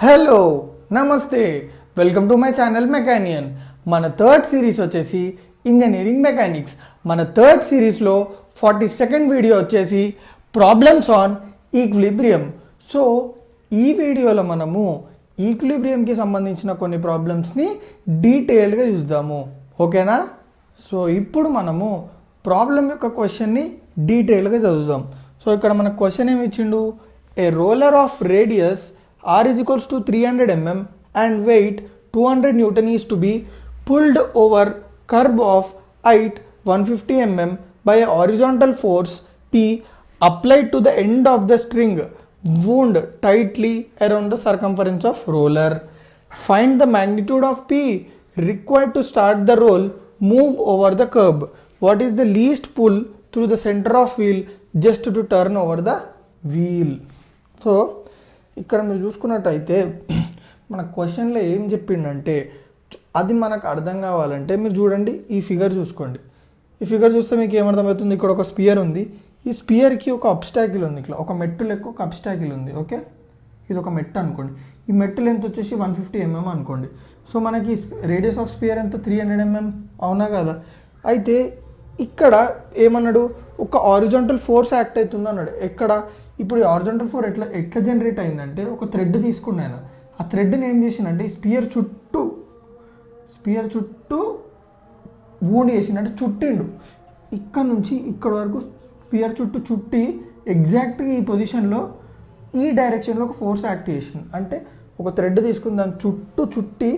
Hello నమస్తే welcome to my channel మెకానియన్. మన third series వచ్చేసి ఇంజనీరింగ్ మెకానిక్స్. మన థర్డ్ సిరీస్లో 42nd వీడియో వచ్చేసి ప్రాబ్లమ్స్ ఆన్ ఈక్విలిబ్రియం. సో ఈ వీడియోలో మనము ఈక్విలిబ్రియంకి సంబంధించిన కొన్ని ప్రాబ్లమ్స్ని డీటెయిల్గా చూద్దాము. ఓకేనా? సో ఇప్పుడు మనము ప్రాబ్లం యొక్క క్వశ్చన్ని డీటెయిల్గా చదువుదాం. సో ఇక్కడ మన క్వశ్చన్ ఏమి ఇచ్చిండు? A roller of radius r is equals to 300 mm and weight 200 Newton is to be pulled over curb of height 150 mm by a horizontal force P applied to the end of the string wound tightly around the circumference of roller. Find the magnitude of P required to start the roll move over the curb. What is the least pull through the center of wheel just to turn over the wheel? So ఇక్కడ మీరు చూసుకున్నట్టయితే మన క్వశ్చన్లో ఏం చెప్పిండంటే అది మనకు అర్థం కావాలంటే మీరు చూడండి, ఈ ఫిగర్ చూసుకోండి. ఈ ఫిగర్ చూస్తే మీకు ఏమర్థమవుతుంది? ఇక్కడ ఒక స్పియర్ ఉంది. ఈ స్పియర్కి ఒక అబ్స్టాకిల్ ఉంది, ఇట్లా ఒక మెట్టు లెక్క ఒక అబ్స్టాకిల్ ఉంది. ఓకే, ఇది ఒక మెట్టు అనుకోండి. ఈ మెట్టు లెంత్ వచ్చేసి 150 mm అనుకోండి. సో మనకి రేడియస్ ఆఫ్ స్పియర్ ఎంత? 300 mm, అవునా కదా? అయితే ఇక్కడ ఏమన్నాడు? ఒక హారిజాంటల్ ఫోర్స్ యాక్ట్ అవుతుంది అన్నాడు. ఎక్కడ? ఇప్పుడు ఈ హారిజాంటల్ ఫోర్స్ ఎట్లా జనరేట్ అయిందంటే, ఒక థ్రెడ్ తీసుకున్నాను. ఆ థ్రెడ్ని ఏం చేసిందంటే స్పియర్ చుట్టూ వూండ్ చేసిందంటే చుట్టిండు. ఇక్కడ నుంచి ఇక్కడ వరకు స్పియర్ చుట్టూ చుట్టి ఎగ్జాక్ట్గా ఈ పొజిషన్లో ఈ డైరెక్షన్లో ఒక ఫోర్స్ యాక్ట్ చేసింది. అంటే ఒక థ్రెడ్ తీసుకుని దాని చుట్టూ చుట్టి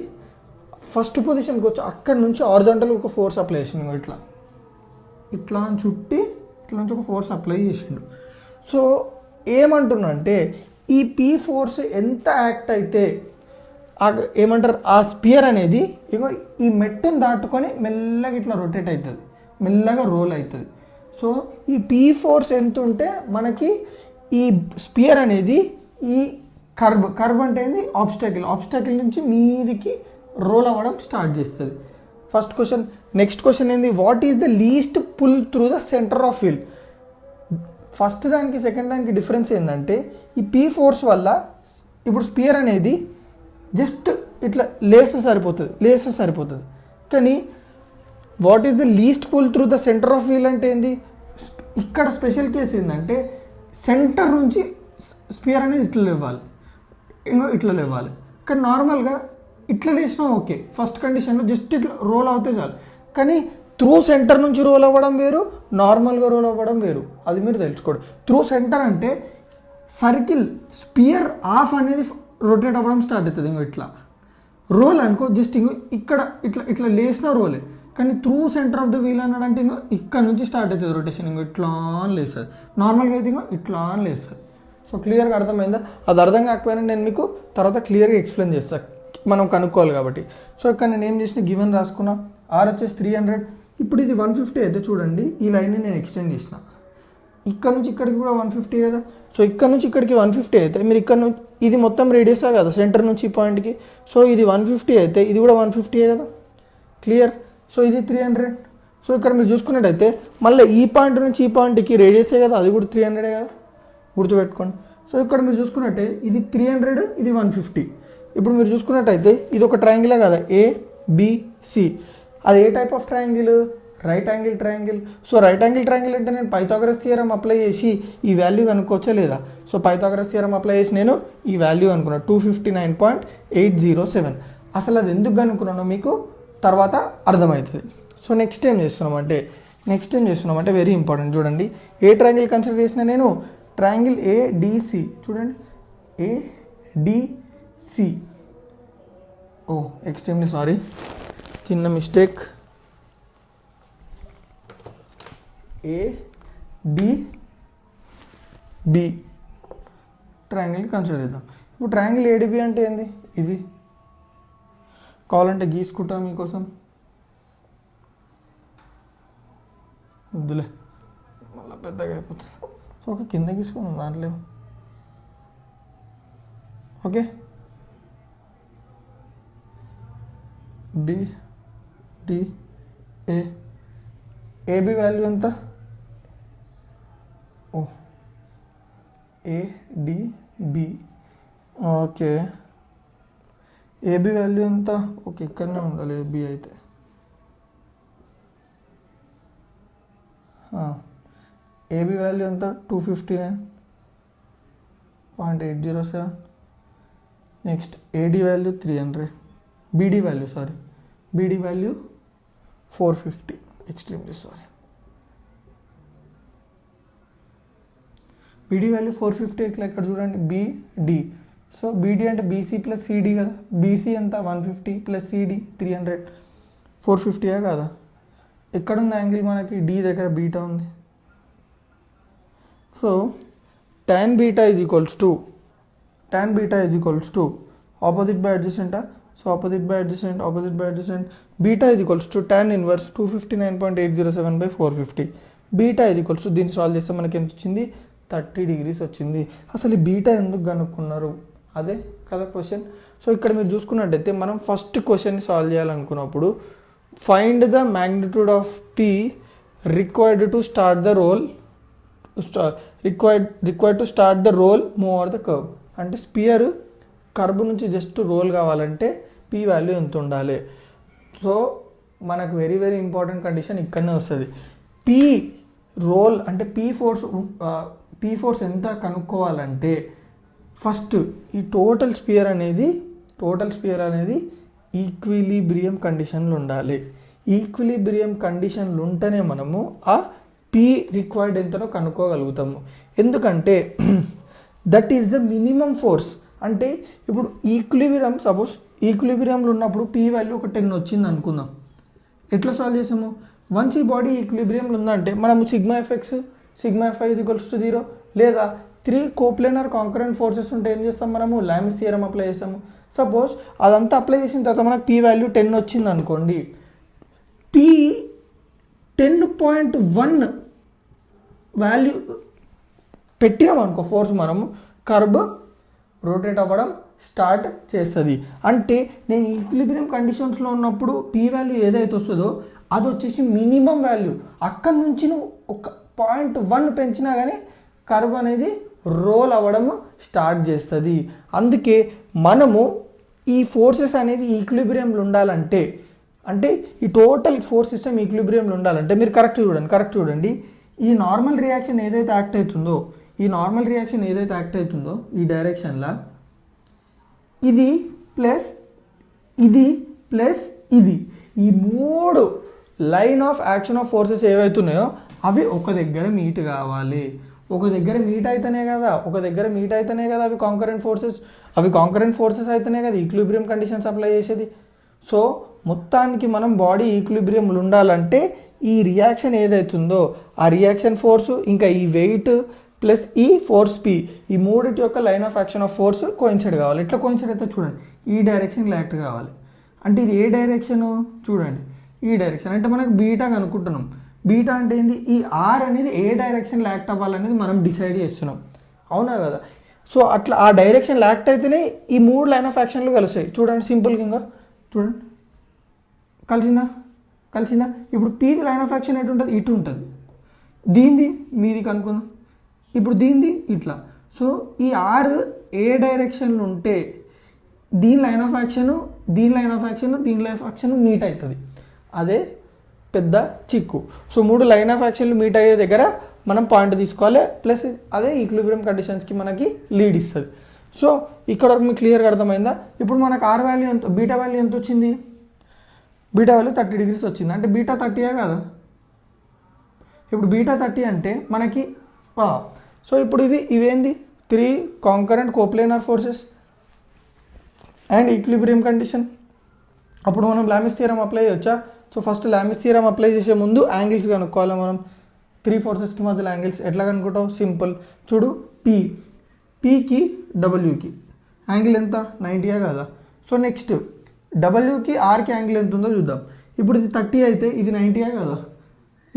ఫస్ట్ పొజిషన్కి వచ్చి అక్కడ నుంచి హారిజాంటల్ ఒక ఫోర్స్ అప్లై చేసిండు. ఇట్లా చుట్టి ఇట్లా నుంచి ఒక ఫోర్స్ అప్లై చేసిండు. సో ఏమంటున్నా అంటే ఈ పీ ఫోర్స్ ఎంత యాక్ట్ అయితే ఏమంటారు, ఆ స్పియర్ అనేది ఇగో ఈ మెట్టును దాటుకొని మెల్లగా ఇట్లా రొటేట్ అవుతుంది, మెల్లగా రోల్ అవుతుంది. సో ఈ పీ ఫోర్స్ ఎంత ఉంటే మనకి ఈ స్పియర్ అనేది ఈ కర్బ్ అంటే ఏంది? ఆబ్స్టాకిల్ నుంచి మీదికి రోల్ అవ్వడం స్టార్ట్ చేస్తుంది. First question. నెక్స్ట్ క్వశ్చన్ ఏంది? What is the least pull through the center of wheel. First దానికి సెకండ్ దానికి డిఫరెన్స్ ఏంటంటే ఈ పీ ఫోర్స్ వల్ల ఇప్పుడు స్పియర్ అనేది జస్ట్ ఇట్లా లేస్తే సరిపోతుంది. కానీ what is the least pull through the center of wheel అంటే ఏంది? ఇక్కడ స్పెషల్ కేసు ఏంటంటే సెంటర్ నుంచి స్పియర్ అనేది ఇట్లా లేవాలి. కానీ నార్మల్గా ఇట్లా లేచినా ఓకే, ఫస్ట్ కండిషన్లో జస్ట్ ఇట్లా రోల్ అవుతే చాలు. కానీ త్రూ సెంటర్ నుంచి రోల్ అవ్వడం వేరు, నార్మల్గా రోల్ అవ్వడం వేరు. అది మీరు తెలుసుకోండి. త్రూ సెంటర్ అంటే సర్కిల్ స్పియర్ ఆఫ్ అనేది రొటేట్ అవ్వడం స్టార్ట్ అవుతుంది. ఇట్లా రోల్ అనుకో, జస్ట్ ఇక్కడ ఇట్లా లేసిన రోలే. కానీ through center of the wheel అన్నాడంటే ఇక్కడ నుంచి స్టార్ట్ అవుతుంది రొటేషన్. ఇట్లా అని లేస్తుంది. నార్మల్గా అయితే ఇట్లా అని లేస్తుంది. సో క్లియర్గా అర్థమైందా? అది అర్థం కాకపోయినా నేను మీకు తర్వాత క్లియర్గా ఎక్స్ప్లెయిన్ చేస్తాను, మనం కనుక్కోవాలి కాబట్టి. సో ఇక్కడ నేను ఏం చేసిన, గివెన్ రాసుకున్నా. ఆర్ వచ్చేసి 300. ఇప్పుడు ఇది 150 అయితే చూడండి, ఈ లైన్ని నేను ఎక్స్టెండ్ చేసిన. ఇక్కడ నుంచి ఇక్కడికి కూడా 150 కదా. సో ఇక్కడ నుంచి ఇక్కడికి 150 అయితే మీరు ఇక్కడ నుంచి ఇది మొత్తం రేడియసా కదా సెంటర్ నుంచి ఈ పాయింట్కి. సో ఇది 150 అయితే ఇది కూడా 150 కదా. క్లియర్? సో ఇది 300. సో ఇక్కడ మీరు చూసుకున్నట్టయితే మళ్ళీ ఈ పాయింట్ నుంచి ఈ పాయింట్కి రేడియసే కదా, అది కూడా 300 కదా, గుర్తుపెట్టుకోండి. సో ఇక్కడ మీరు చూసుకున్నట్టే ఇది 300, ఇది 150. ఇప్పుడు మీరు చూసుకున్నట్టయితే ఇది ఒక ట్రయాంగిలే కదా, ఏబిసి. అది ఏ type of triangle? Right angle triangle. So right angle triangle అంటే నేను పైథాగరస్ థియరం అప్లై చేసి ఈ వాల్యూ కనుక్కోవచ్చా లేదా? సో పైథాగరస్ థియరం అప్లై చేసి నేను ఈ వాల్యూ అనుకున్నా 259.807. అసలు అది ఎందుకు కనుక్కున్నానో మీకు తర్వాత అర్థమవుతుంది. సో నెక్స్ట్ ఏం చేస్తున్నామంటే వెరీ ఇంపార్టెంట్ చూడండి. ఏ ట్రయాంగిల్ కన్సిడర్ చేసిన నేను? ట్రయాంగిల్ ఏడిసి. చూడండి, ఏడిసి. ఓ ఎక్స్ట్రీమ్లీ సారీ, చిన్న మిస్టేక్. ఏడిబి ట్రయాంగిల్ కన్సిడర్ చేద్దాం. ఇప్పుడు ట్రయాంగిల్ ఏడిబి అంటే ఏంది? ఇది కావాలంటే గీసుకుంటా మీకోసం, వద్దులే మళ్ళీ పెద్దగా అయిపోతుంది. సో ఒక కింద గీసుకున్నాం దాంట్లో. ఓకే, ఏబి వాల్యూ ఎంత? ఏడిబి. ఓకే, ఏబి వాల్యూ ఎంత? ఓకే, ఇక్కడనే ఉండాలి ఏబి అయితే. ఏబి వాల్యూ ఎంత? 259.807. Next AD value 300. BD value 450. Extremely sorry. BD value 450 ఇట్లా ఇక్కడ చూడండి బీడి. సో బీడీ అంటే బీసీ ప్లస్ సిడి కదా. బీసీ ఎంత? 150 ప్లస్ సిడి 300. 450 కదా. ఎక్కడుంది యాంగిల్ మనకి? డి దగ్గర బీటా ఉంది. So tan beta is equals to opposite by adjacent. So opposite by adjacent beta is equals to tan inverse 259.807/450. Beta is equals to, దీన్ని solve చేస్తే మనకి ఎంత వచ్చింది? 30 degrees వచ్చింది. అసలు ఈ బీటా ఎందుకు కనుక్కున్నారు? అదే కదా క్వశ్చన్. సో ఇక్కడ మీరు చూసుకున్నట్టయితే మనం ఫస్ట్ క్వశ్చన్ని సాల్వ్ చేయాలనుకున్నప్పుడు find the magnitude of T required to start the roll move over the curve. అంటే స్పియర్ కర్వ్ నుంచి జస్ట్ రోల్ కావాలంటే పీ వాల్యూ ఎంత ఉండాలి? సో మనకు వెరీ వెరీ ఇంపార్టెంట్ కండిషన్ ఇక్కడనే వస్తుంది. పీ రోల్ అంటే పీ ఫోర్స్ ఎంత కనుక్కోవాలంటే ఫస్ట్ ఈ టోటల్ స్పియర్ అనేది ఈక్విలిబ్రియం కండిషన్లు ఉండాలి. ఈక్విలిబ్రియం కండిషన్లు ఉంటేనే మనము ఆ పీ రిక్వైర్డ్ ఎంతనో కనుక్కోగలుగుతాము. ఎందుకంటే that is the minimum force. అంటే ఇప్పుడు సపోజ్ ఈక్విలిబ్రియంలో ఉన్నప్పుడు పీ వాల్యూ ఒక 10 వచ్చింది అనుకుందాం. ఎట్లా సాల్వ్ చేసాము? వన్స్ ఈ బాడీ ఈక్విలిబ్రియంలో ఉందంటే మనము sigma F is equals to 0 లేదా 3 కోప్లేనర్ కాంకరెంట్ ఫోర్సెస్ ఉంటే ఏం చేస్తాం? మనము లామిస్ థియరం అప్లై చేస్తాము. సపోజ్ అదంతా అప్లై చేసిన తర్వాత మనకు పీ వాల్యూ 10 వచ్చింది అనుకోండి. పీ 10.1 వాల్యూ పెట్టినాం అనుకో ఫోర్స్, మనము కర్వ్ రొటేట్ అవ్వడం స్టార్ట్ చేస్తుంది. అంటే నేను ఈక్విలిబ్రియం కండిషన్స్లో ఉన్నప్పుడు పీ వాల్యూ ఏదైతే వస్తుందో అది వచ్చేసి మినిమం వాల్యూ. అక్కడి నుంచి నువ్వు ఒక 0.1 పెంచినా కానీ కర్వ్ అనేది రోల్ అవ్వడం స్టార్ట్ చేస్తుంది. అందుకే మనము ఈ ఫోర్సెస్ అనేవి ఈక్విలిబ్రియంలో ఉండాలంటే, అంటే ఈ టోటల్ ఫోర్స్ సిస్టమ్ ఈక్విలిబ్రియంలో ఉండాలంటే మీరు కరెక్ట్ చూడండి. ఈ నార్మల్ రియాక్షన్ ఏదైతే యాక్ట్ అవుతుందో ఈ డైరెక్షన్లో ఇది ప్లస్ ఇది ఈ 3 line of action of forces ఏవైతున్నాయో అవి ఒక దగ్గర మీట్ కావాలి. ఒక దగ్గర మీట్ అయితేనే కదా అవి కాంకరెంట్ ఫోర్సెస్ అయితేనే కదా ఈక్విలిబ్రియం కండిషన్స్ అప్లై చేసేది. సో మొత్తానికి మనం బాడీ ఈక్విలిబ్రియంలో ఉండాలంటే ఈ రియాక్షన్ ఏదైతుందో ఆ రియాక్షన్ ఫోర్సు ఇంకా ఈ వెయిట్ ప్లస్ ఈ ఫోర్స్ పి, ఈ మూడింటి యొక్క line of action of force coincide కావాలి. ఎట్లా కోయిన్సైడ్ అయితే చూడండి, ఈ డైరెక్షన్లో యాక్ట్ కావాలి. అంటే ఇది ఏ డైరెక్షను? చూడండి ఈ డైరెక్షన్. అంటే మనకు బీటా కనుక్కుంటున్నాం. బీటా అంటే ఏంది? ఈ ఆర్ అనేది ఏ డైరెక్షన్లో యాక్ట్ అవ్వాలనేది మనం డిసైడ్ చేస్తున్నాం, అవునా కదా? సో అట్లా ఆ డైరెక్షన్లో యాక్ట్ అయితేనే ఈ 3 లైన్ ఆఫ్ యాక్షన్లు కలుస్తాయి. చూడండి సింపుల్గా ఇంకా చూడండి, కలిసిందా? ఇప్పుడు పీది లైన్ ఆఫ్ యాక్షన్ ఎటు ఉంటుంది? ఇటు ఉంటుంది. దీనిది మీది కనుక్కుందాం. ఇప్పుడు దీనిది ఇట్లా. సో ఈ ఆర్ ఏ డైరెక్షన్లో ఉంటే దీని లైన్ ఆఫ్ యాక్షన్ మీట్ అవుతుంది. అదే పెద్ద చిక్కు. సో 3 లైన్ ఆఫ్ యాక్షన్లు మీట్ అయ్యే దగ్గర మనం పాయింట్ తీసుకోవాలి. ప్లస్ అదే ఈక్విలిబ్రియం కండిషన్స్కి మనకి లీడ్ ఇస్తుంది. సో ఇక్కడ వరకు మీకు క్లియర్గా అర్థమైందా? ఇప్పుడు మనకు ఆర్ వాల్యూ ఎంత, బీటా వాల్యూ ఎంత వచ్చింది? బీటా వాల్యూ 30 degrees వచ్చింది. అంటే బీటా 30 కదా. ఇప్పుడు బీటా 30 అంటే మనకి సో ఇప్పుడు ఇవేంది? 3 concurrent coplanar forces and equilibrium condition. అప్పుడు మనం లామిస్ థియరం అప్లై చేయొచ్చా? So first Lami's theorem apply చేసే ముందు యాంగిల్స్ కనుక్కోవాలి మనం. 3 ఫోర్సెస్కి మధ్యలో యాంగిల్స్ ఎట్లా కనుక్కుంటావు? సింపుల్. చూడు, పీకి డబ్ల్యూకి యాంగిల్ ఎంత? 90 కదా. సో నెక్స్ట్ డబ్ల్యూకి ఆర్కి యాంగిల్ ఎంత ఉందో చూద్దాం. ఇప్పుడు ఇది 30 అయితే ఇది 90 కదా.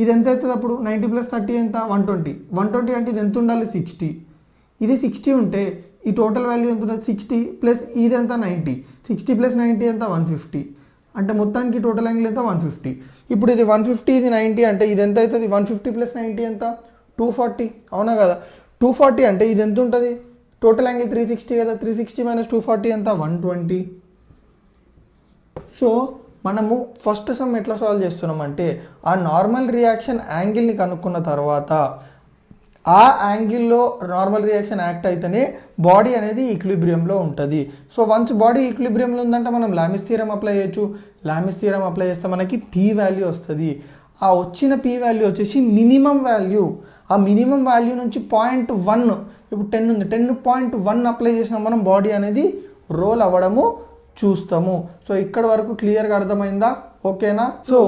ఇది ఎంత అవుతుంది అప్పుడు? 90 + 30 ఎంత? 120 అంటే ఇది ఎంత ఉండాలి? 60. ఇది 60 ఉంటే ఈ టోటల్ వాల్యూ ఎంత ఉంటుంది? 60 ప్లస్ ఇది ఎంత? 90. 60 + 90 ఎంత? 150. అంటే మొత్తానికి టోటల్ యాంగిల్ ఎంత? 150. ఇప్పుడు ఇది 150, ఇది 90 అంటే ఇది ఎంత అవుతుంది? 150 + 90 ఎంత? 240, అవునా కదా? 240 అంటే ఇది ఎంత ఉంటుంది? టోటల్ యాంగిల్ 360 కదా. 360 - 240 ఎంత? 120. సో మనము ఫస్ట్ సమ్ ఎట్లా సాల్వ్ చేస్తున్నామంటే ఆ నార్మల్ రియాక్షన్ యాంగిల్ని కనుక్కున్న తర్వాత ఆ యాంగిల్లో నార్మల్ రియాక్షన్ యాక్ట్ అయితేనే బాడీ అనేది ఈక్విలిబ్రియంలో ఉంటుంది. సో వన్స్ బాడీ ఈక్విలిబ్రియంలో ఉందంటే మనం లామిస్ థియరం అప్లై చేయొచ్చు. లామిస్ థియరం అప్లై చేస్తే మనకి పీ వాల్యూ వస్తుంది. ఆ వచ్చిన పీ వాల్యూ వచ్చేసి మినిమం వాల్యూ. ఆ మినిమం వాల్యూ నుంచి 0.1, ఇప్పుడు 10 ఉంది, 10.1 అప్లై చేసినా మనం బాడీ అనేది రోల్ అవ్వడము చూస్తాము. సో ఇక్కడ వరకు క్లియర్గా అర్థమైందా? ఓకేనా? సో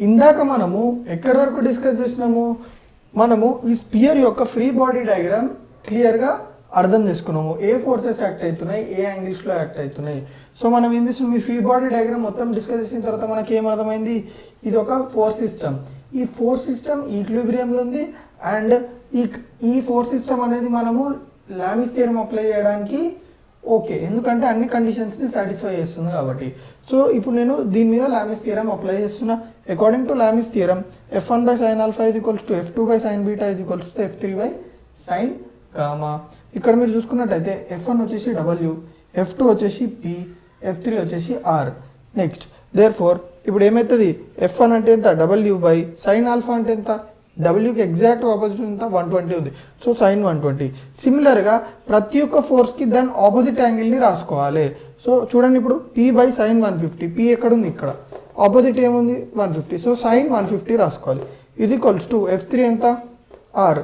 ఇందాక మనము ఎక్కడి వరకు డిస్కస్ చేసినాము? మనము ఈ స్పియర్ యొక్క ఫ్రీ బాడీ డయాగ్రామ్ క్లియర్గా అర్థం చేసుకున్నాము. ఏ ఫోర్సెస్ యాక్ట్ అవుతున్నాయి, ఏ యాంగిల్స్లో యాక్ట్ అవుతున్నాయి. సో మనం ఏం చేస్తున్నాం, ఈ ఫ్రీ బాడీ డయాగ్రామ్ మొత్తం డిస్కస్ చేసిన తర్వాత మనకి ఏమర్థమైంది? ఇది ఒక ఫోర్స్ సిస్టమ్. ఈ ఫోర్స్ సిస్టమ్ ఈక్విలిబ్రియంలో ఉంది. అండ్ ఈ ఫోర్స్ సిస్టమ్ అనేది మనము లామిస్ థియరం అప్లై చేయడానికి ఓకే, ఎందుకంటే అన్ని కండిషన్స్ని సాటిస్ఫై చేస్తుంది కాబట్టి. సో ఇప్పుడు నేను దీని మీద లామిస్ థియరం అప్లై చేస్తున్నా. According to Lami's theorem f1/sin alpha is equals to f2/sin beta is equals to f3/sin gamma. ఇక్కడ మీరు చూసుకున్నట్టయితే f1 వచ్చేసి W, f2 వచ్చేసి P, f3 వచ్చేసి R. నెక్స్ట్ దేర్ ఫోర్ ఇప్పుడు ఏమవుతుంది, f1 అంటే ఎంత W/sin alpha అంటే ఎంత, Wకి ఎగ్జాక్ట్ ఆపోజిట్ ఎంత 120 ఉంది. So sin 120. సిమిలర్గా ప్రతి ఒక్క ఫోర్స్కి దాని ఆపోజిట్ యాంగిల్ని రాసుకోవాలి. సో చూడండి, ఇప్పుడు P/sin 150, P ఎక్కడ ఉంది, ఇక్కడ. ఆపోజిట్ ఏముంది 150. సో sin 150 రాసుకోవాలి. ఈజ్ ఈక్వల్స్ టు f3 ఎంత R.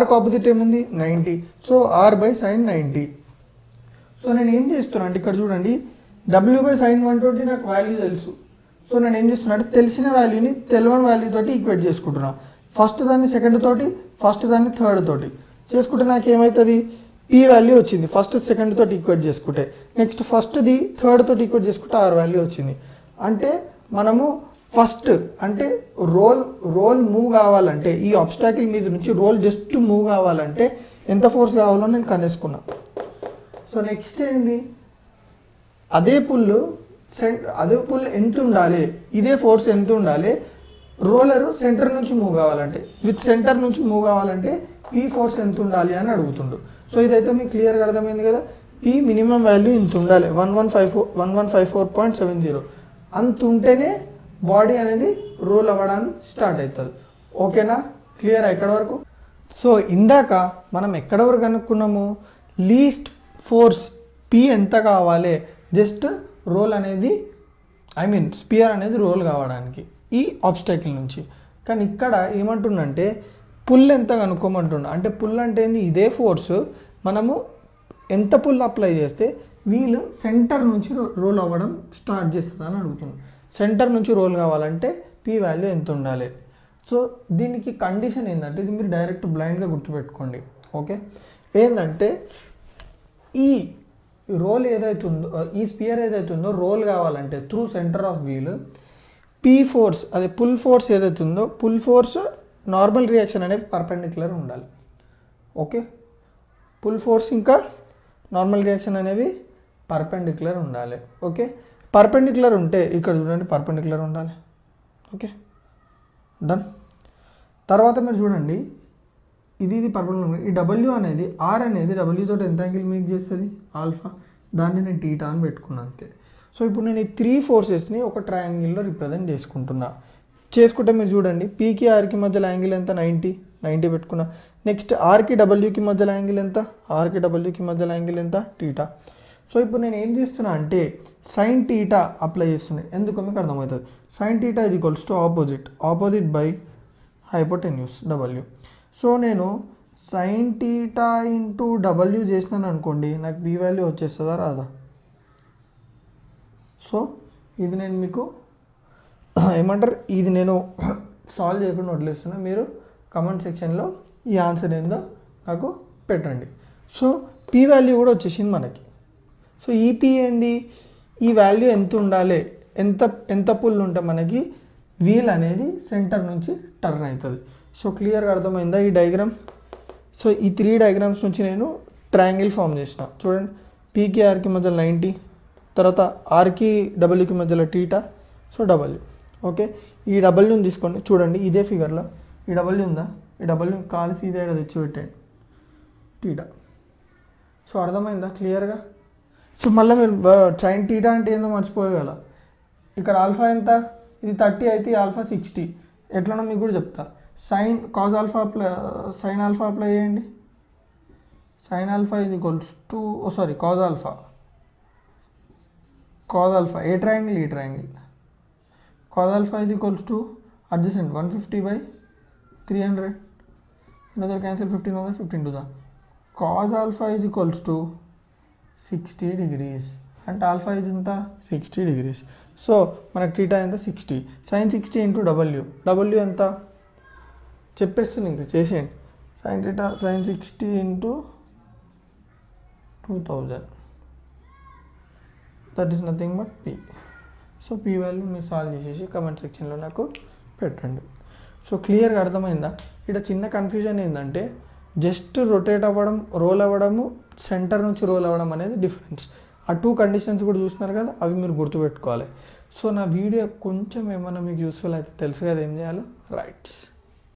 Rకి ఆపోజిట్ ఏముంది 90. So R/sin 90. సో నేను ఏం చేస్తున్నా అంటే ఇక్కడ చూడండి, W/sin 120 నాకు వాల్యూ తెలుసు. సో నేను ఏం చేస్తున్నా అంటే తెలిసిన వాల్యూని తెలియని వాల్యూ తోటి ఈక్వేట్ చేసుకుంటున్నా. ఫస్ట్ దాన్ని సెకండ్ తోటి, ఫస్ట్ దాన్ని థర్డ్ తోటి చేసుకుంటే నాకు ఏమవుతుంది, పీ వాల్యూ వచ్చింది ఫస్ట్ సెకండ్ తోటి ఈక్వేట్ చేసుకుంటే. నెక్స్ట్ ఫస్ట్ది థర్డ్ తోటి ఈక్వేట్ చేసుకుంటే ఆర్ వాల్యూ వచ్చింది. అంటే మనము ఫస్ట్ అంటే రోల్ మూవ్ కావాలంటే, ఈ ఆబ్స్టాకిల్ మీద నుంచి రోల్ జస్ట్ మూవ్ కావాలంటే ఎంత ఫోర్స్ కావాలో నేను కనేసుకున్నా. సో నెక్స్ట్ ఏంది, అదే పుల్ ఎంత ఉండాలి, ఇదే ఫోర్స్ ఎంత ఉండాలి, రోలరు సెంటర్ నుంచి మూవ్ కావాలంటే, విత్ సెంటర్ నుంచి మూవ్ కావాలంటే ఈ ఫోర్స్ ఎంత ఉండాలి అని అడుగుతుండు. సో ఇదైతే మీకు క్లియర్గా అర్థమైంది కదా. ఈ మినిమం వాల్యూ ఇంత ఉండాలి, 1154.70. అంత ఉంటేనే బాడీ అనేది రోల్ అవ్వడానికి స్టార్ట్ అవుతుంది. ఓకేనా? క్లియర్ ఎక్కడ వరకు? సో ఇందాక మనం ఎక్కడ వరకు కనుక్కున్నాము, లీస్ట్ ఫోర్స్ పీ ఎంత కావాలి జస్ట్ రోల్ అనేది, స్పియర్ అనేది రోల్ కావడానికి ఈ ఆబ్స్టాకిల్ నుంచి. కానీ ఇక్కడ ఏమంటుండంటే పుల్ ఎంత కనుక్కోమంటుండ. అంటే పుల్ అంటే ఏంది, ఇదే ఫోర్స్ మనము ఎంత పుల్ అప్లై చేస్తే వీళ్ళు సెంటర్ నుంచి రోల్ అవ్వడం స్టార్ట్ చేస్తుందని అడుగుతున్నాం. సెంటర్ నుంచి రోల్ కావాలంటే పీ వాల్యూ ఎంత ఉండాలి. సో దీనికి కండిషన్ ఏంటంటే, ఇది మీరు డైరెక్ట్ బ్లైండ్గా గుర్తుపెట్టుకోండి. ఓకే, ఏంటంటే ఈ రోల్ ఏదైతుందో, ఈ స్పియర్ ఏదైతుందో రోల్ కావాలంటే through center of wheel P force, అదే పుల్ ఫోర్స్ ఏదైతుందో, పుల్ ఫోర్స్ నార్మల్ రియాక్షన్ అనేది పర్పెండిక్యులర్ ఉండాలి. ఓకే, పుల్ ఫోర్స్ ఇంకా నార్మల్ రియాక్షన్ అనేవి పర్పెండిక్యులర్ ఉండాలి. ఓకే, పర్పెండిక్యులర్ ఉంటే ఇక్కడ చూడండి పర్పెండిక్యులర్ ఉండాలి. Okay, done. తర్వాత మీరు చూడండి, ఇది పర్పెండిక్యులర్. ఈ డబ్ల్యూ అనేది, ఆర్ అనేది డబ్ల్యూ తోటి ఎంత యాంగిల్ మేక్ చేస్తుంది, ఆల్ఫా. దాన్ని నేను టీటా అని పెట్టుకున్నాను అంతే. సో ఇప్పుడు నేను ఈ 3 ఫోర్సెస్ని ఒక ట్రయాంగిల్లో రిప్రజెంట్ చేసుకుంటే మీరు చూడండి, పీకి ఆర్కి మధ్యలో యాంగిల్ ఎంత, 90 పెట్టుకున్నా. నెక్స్ట్ ఆర్కి డబ్ల్యూకి మధ్యలో యాంగిల్ ఎంత, ఆర్కి డబ్ల్యూకి మధ్యలో యాంగిల్ ఎంత, టీటా. సో ఇప్పుడు నేను ఏం చేస్తున్నా అంటే సైన్ టీటా అప్లై చేస్తున్నాను. ఎందుకో మీకు అర్థమవుతుంది. Sine theta is equals to opposite by hypotenuse W. So నేను సైన్ టీటా ఇంటూ డబ్ల్యూ చేసినాను అనుకోండి, నాకు బీ వాల్యూ వచ్చేస్తుందా రాదా? సో ఇది నేను మీకు ఏమంటారు, ఇది నేను సాల్వ్ చేయకుండా వదిలేస్తున్నా. మీరు కమెంట్ సెక్షన్లో ఈ ఆన్సర్ ఏందో నాకు పెట్టండి. సో పీ వాల్యూ కూడా వచ్చేసింది మనకి. సో ఈ పీ ఏంది, ఈ వాల్యూ ఎంత ఉండాలి, ఎంత పుల్ ఉంటే మనకి వీల్ అనేది సెంటర్ నుంచి టర్న్ అవుతుంది. సో క్లియర్గా అర్థమైందా ఈ డయాగ్రామ్? సో ఈ 3 డయాగ్రామ్స్ నుంచి నేను ట్రయాంగిల్ ఫామ్ చేసిన. చూడండి, పీకి ఆర్కి మధ్యలో 90, తర్వాత ఆర్కి డబ్ల్యూకి మధ్యలో టీటా, సో డబ్ల్యూ. ఓకే, ఈ డబ్ల్యూని తీసుకోండి. చూడండి ఇదే ఫిగర్లో ఈ డబ్ల్యూ ఉందా, ఈ డబ్ల్యూ కాలు సీదా తెచ్చి పెట్టండి టీటా. సో అర్థమైందా క్లియర్గా? సో మళ్ళీ మీరు సైన్ టీటా అంటే ఏందో మర్చిపోగల, ఇక్కడ ఆల్ఫా ఎంత, ఇది 30 అయితే ఆల్ఫా 60. ఎట్లనో మీకు కూడా చెప్తా. Sine cos alpha sine alpha apply చేయండి. సైన్ ఆల్ఫా ఇది ఈక్వల్స్ టు కాజ్ ఆల్ఫా ఏ ట్రయాంగిల్, ఈ ట్రయాంగిల్. కాజ్ ఆల్ఫా ఇది equals to adjacent 150/300. another cancel 15 to the cos alpha is equals to 60 degrees and alpha is in the 60 degrees. So మనకు theta ఎంత 60, sin 60 into w ఎంత చెప్పేస్తుంది, ఇంకా చేసేయండి. sin 60 into 2000, that is nothing but p. So p value మీరు solve చేసేసి comment సెక్షన్లో నాకు పెట్టండి. సో క్లియర్గా అర్థమైందా? ఇక్కడ చిన్న కన్ఫ్యూజన్ ఏంటంటే జస్ట్ రొటేట్ అవ్వడం, రోల్ అవ్వడము, సెంటర్ నుంచి రోల్ అవ్వడం అనేది డిఫరెన్స్. ఆ 2 కండిషన్స్ కూడా చూస్తున్నారు కదా, అవి మీరు గుర్తుపెట్టుకోవాలి. సో నా వీడియో కొంచెం ఏమైనా మీకు యూస్ఫుల్ అయితే తెలుసు కదా ఏం చేయాలో. రైట్.